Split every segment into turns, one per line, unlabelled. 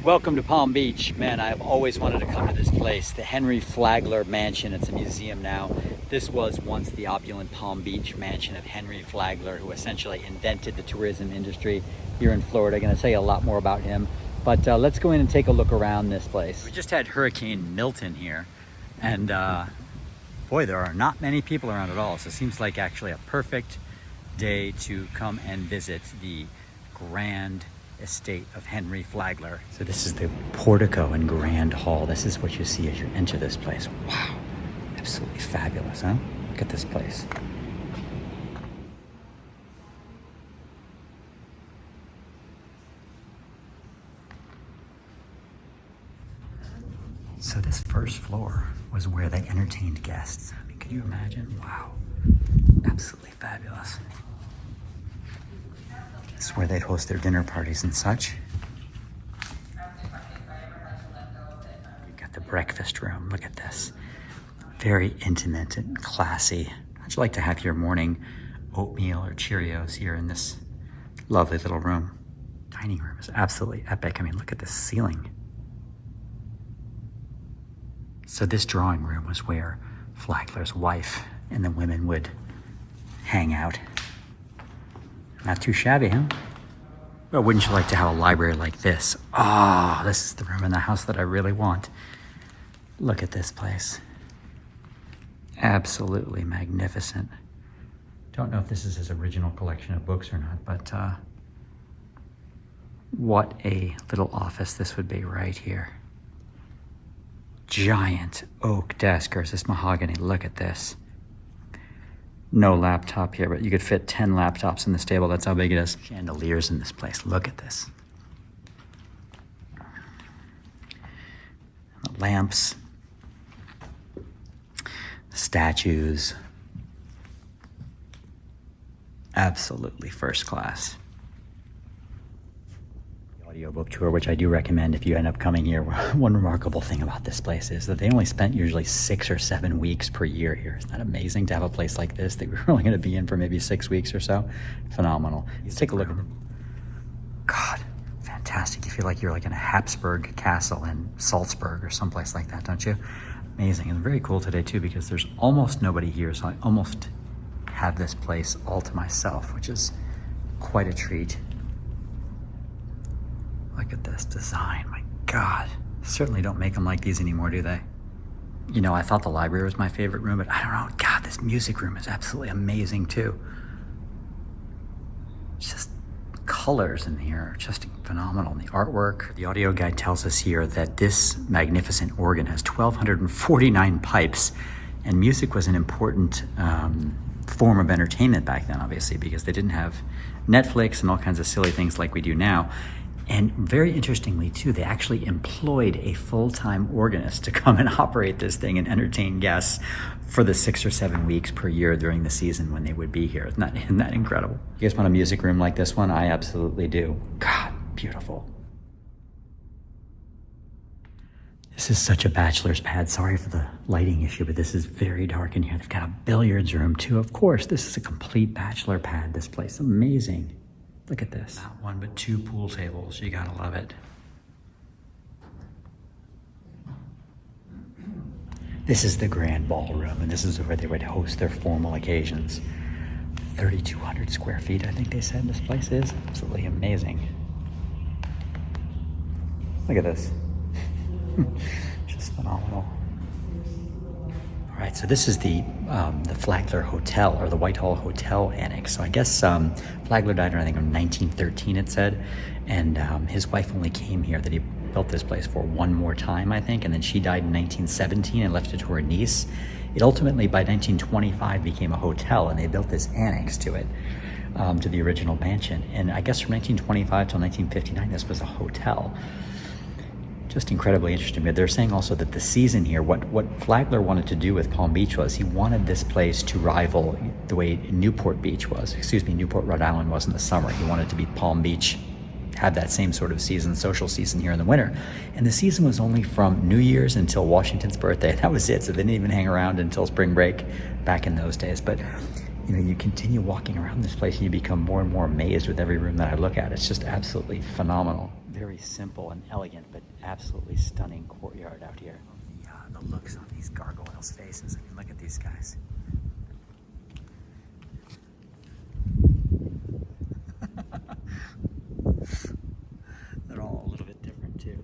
Welcome to Palm Beach. Man, I've always wanted to come to this place, the Henry Flagler Mansion. It's a museum now. This was once the opulent Palm Beach mansion of Henry Flagler, who essentially invented the tourism industry here in Florida. I'm going to tell you a lot more about him, but let's go in and take a look around this place. We just had Hurricane Milton here, and boy, there are not many people around at all, so it seems like actually a perfect day to come and visit the grand estate of Henry Flagler. So this is the portico and grand hall. This is what you see as you enter this place. Wow, absolutely fabulous, huh? Look at this place. So this first floor was where they entertained guests. I mean, can you imagine? Wow, absolutely fabulous. This is where they'd host their dinner parties and such. You got the breakfast room. Look at this. Very intimate and classy. How'd you like to have your morning oatmeal or Cheerios here in this lovely little room? Dining room is absolutely epic. I mean, look at this ceiling. So this drawing room was where Flagler's wife and the women would hang out. Not too shabby, huh? Well, wouldn't you like to have a library like this? Oh, this is the room in the house that I really want. Look at this place. Absolutely magnificent. Don't know if this is his original collection of books or not, but what a little office this would be right here. Giant oak desk, or is this mahogany? Look at this. No laptop here, but you could fit 10 laptops in this table. That's how big it is. Chandeliers in this place. Look at this. The lamps. The statues. Absolutely first class. Audiobook tour, which I do recommend if you end up coming here. One remarkable thing about this place is that they only spent usually 6 or 7 weeks per year here. Isn't that amazing to have a place like this that we're only going to be in for maybe 6 weeks or so? Phenomenal. Let's take a look at it. God, fantastic. You feel like you're like in a Habsburg castle in Salzburg or someplace like that, don't you? Amazing. And very cool today too, because there's almost nobody here, so I almost have this place all to myself, which is quite a treat. Look at this design, my God. Certainly don't make them like these anymore, do they? You know, I thought the library was my favorite room, but I don't know. God, this music room is absolutely amazing too. Just colors in here are just phenomenal. And the artwork. The audio guide tells us here that this magnificent organ has 1,249 pipes, and music was an important form of entertainment back then, obviously, because they didn't have Netflix and all kinds of silly things like we do now. And very interestingly, too, they actually employed a full-time organist to come and operate this thing and entertain guests for the 6 or 7 weeks per year during the season when they would be here. Isn't that incredible? You guys want a music room like this one? I absolutely do. God, beautiful. This is such a bachelor's pad. Sorry for the lighting issue, but this is very dark in here. They've got a billiards room, too. Of course, this is a complete bachelor pad, this place. Amazing. Look at this. Not one, but 2 pool tables. You gotta love it. This is the grand ballroom, and this is where they would host their formal occasions. 3,200 square feet, I think they said this place is. Absolutely amazing. Look at this. Just phenomenal. All right, so this is the Flagler Hotel, or the Whitehall Hotel Annex. So I guess Flagler died in, I think, in 1913, it said. And his wife only came here, that he built this place for one more time, I think. And then she died in 1917 and left it to her niece. It ultimately, by 1925, became a hotel, and they built this annex to it, to the original mansion. And I guess from 1925 till 1959, this was a hotel. Just incredibly interesting. But they're saying also that the season here, what Flagler wanted to do with Palm Beach was he wanted this place to rival the way Newport, Rhode Island was in the summer. He wanted to be Palm Beach, have that same sort of season, social season here in the winter. And the season was only from New Year's until Washington's birthday. That was it. So they didn't even hang around until spring break back in those days. But you know, you continue walking around this place and you become more and more amazed with every room that I look at. It's just absolutely phenomenal. very simple and elegant, but absolutely stunning courtyard out here. The looks on these gargoyles' faces. I mean, look at these guys. They're all a little bit different too.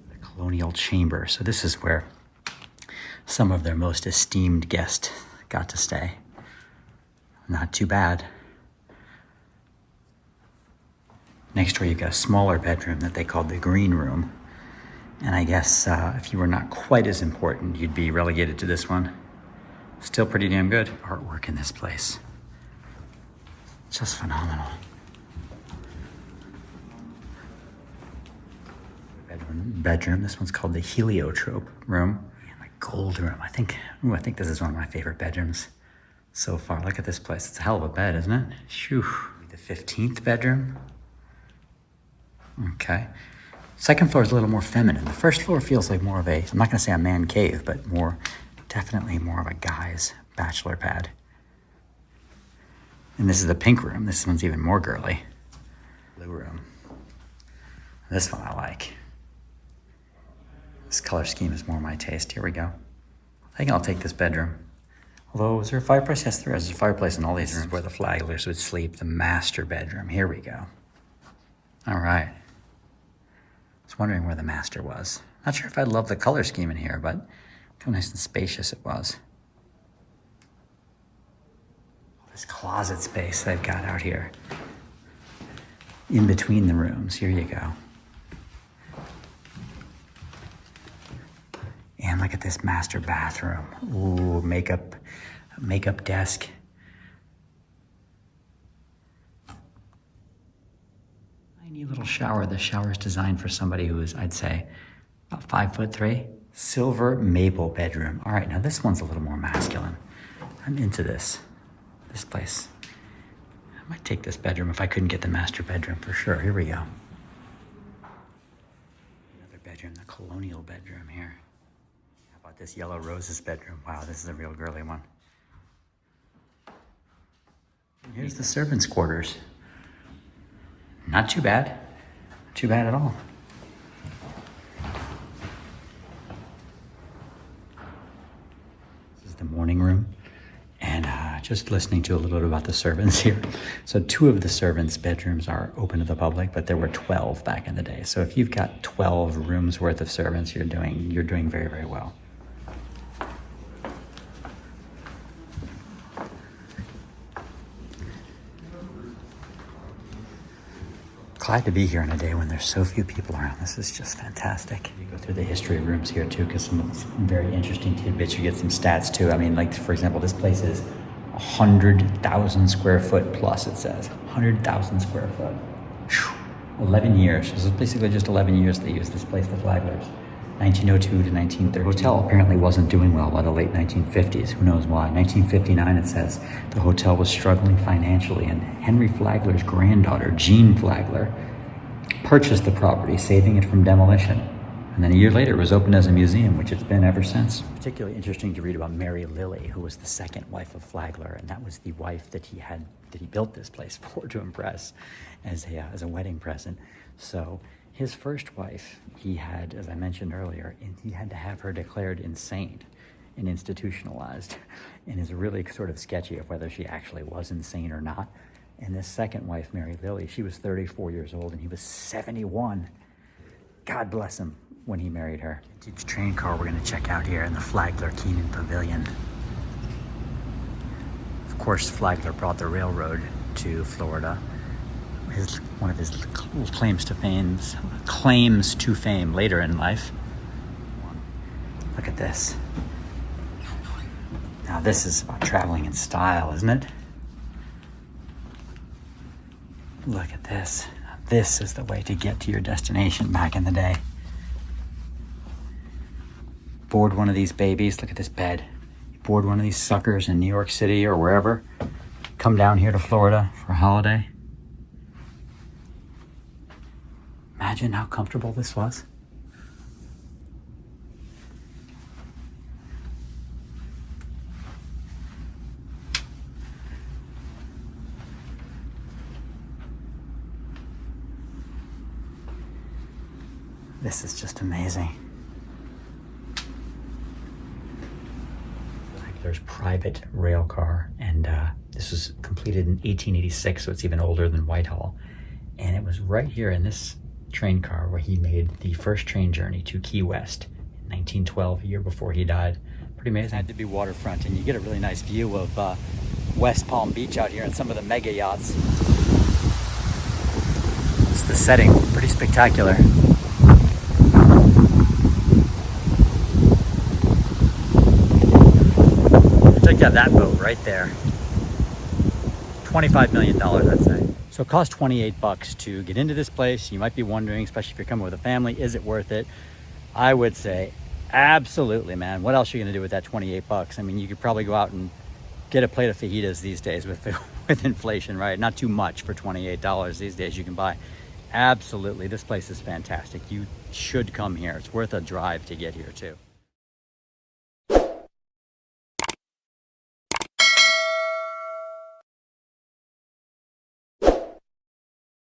The colonial chamber. So this is where some of their most esteemed guests got to stay. Not too bad. Next door, you've got a smaller bedroom that they called the green room. And I guess if you were not quite as important, you'd be relegated to this one. Still pretty damn good. Artwork in this place. Just phenomenal. Bedroom. This one's called the heliotrope room. And the gold room. I think this is one of my favorite bedrooms so far. Look at this place. It's a hell of a bed, isn't it? Phew. The 15th bedroom. Okay. Second floor is a little more feminine. The first floor feels like more of a, I'm not going to say a man cave, but definitely more of a guy's bachelor pad. And this is the pink room. This one's even more girly. Blue room. This one I like. This color scheme is more my taste. Here we go. I think I'll take this bedroom. Although, is there a fireplace? Yes, there is. There's a fireplace in all these rooms where the Flaglers would sleep. The master bedroom. Here we go. All right. I was wondering where the master was. Not sure if I'd love the color scheme in here, but how nice and spacious it was. This closet space they've got out here. In between the rooms. Here you go. And look at this master bathroom. Ooh, makeup desk. Tiny little shower. The shower is designed for somebody who is, I'd say, about 5'3". Silver maple bedroom. All right, now this one's a little more masculine. I'm into this place. I might take this bedroom if I couldn't get the master bedroom for sure. Here we go. Another bedroom, the colonial bedroom here. How about this yellow roses bedroom? Wow, this is a real girly one. And here's the servants' quarters. Not too bad. Not too bad at all. This is the morning room. And just listening to a little bit about the servants here. So 2 of the servants' bedrooms are open to the public, but there were 12 back in the day. So if you've got 12 rooms worth of servants, you're doing very, very well. Glad to be here on a day when there's so few people around. This is just fantastic. You go through the history of rooms here too, because some very interesting tidbits. You get some stats too. I mean, like for example, this place is 100,000 square foot plus. It says 100,000 square foot. Whew. 11 years. This is basically just 11 years they used this place, the Flaglers. 1902 to 1930. The hotel apparently wasn't doing well by the late 1950s. Who knows why? 1959, it says, the hotel was struggling financially, and Henry Flagler's granddaughter, Jean Flagler, purchased the property, saving it from demolition. And then a year later, it was opened as a museum, which it's been ever since. Particularly interesting to read about Mary Lily, who was the second wife of Flagler, and that was the wife that he built this place for to impress as a wedding present. So his first wife, he had, as I mentioned earlier, he had to have her declared insane and institutionalized. And it's really sort of sketchy of whether she actually was insane or not. And this second wife, Mary Lily, she was 34 years old and he was 71. God bless him when he married her. Vintage train car we're going to check out here in the Flagler Keenan Pavilion. Of course, Flagler brought the railroad to Florida. One of his claims to fame later in life. Look at this. Now this is about traveling in style, isn't it? Look at this. This is the way to get to your destination back in the day. Board one of these babies. Look at this bed. You board one of these suckers in New York City or wherever. Come down here to Florida for a holiday. Imagine how comfortable this was. This is just amazing. Flagler's private rail car, and this was completed in 1886, so it's even older than Whitehall. And it was right here in this train car where he made the first train journey to Key West in 1912, a year before he died. Pretty amazing. It had to be waterfront, and you get a really nice view of West Palm Beach out here and some of the mega yachts. It's the setting, pretty spectacular. Check out that boat right there. $25 million, I'd say. So it cost 28 bucks to get into this place. You might be wondering, especially if you're coming with a family, is it worth it? I would say absolutely, man. What else are you gonna do with that 28 bucks? I mean, you could probably go out and get a plate of fajitas these days with inflation, right? Not too much for $28 these days you can buy. Absolutely, this place is fantastic. You should come here. It's worth a drive to get here too.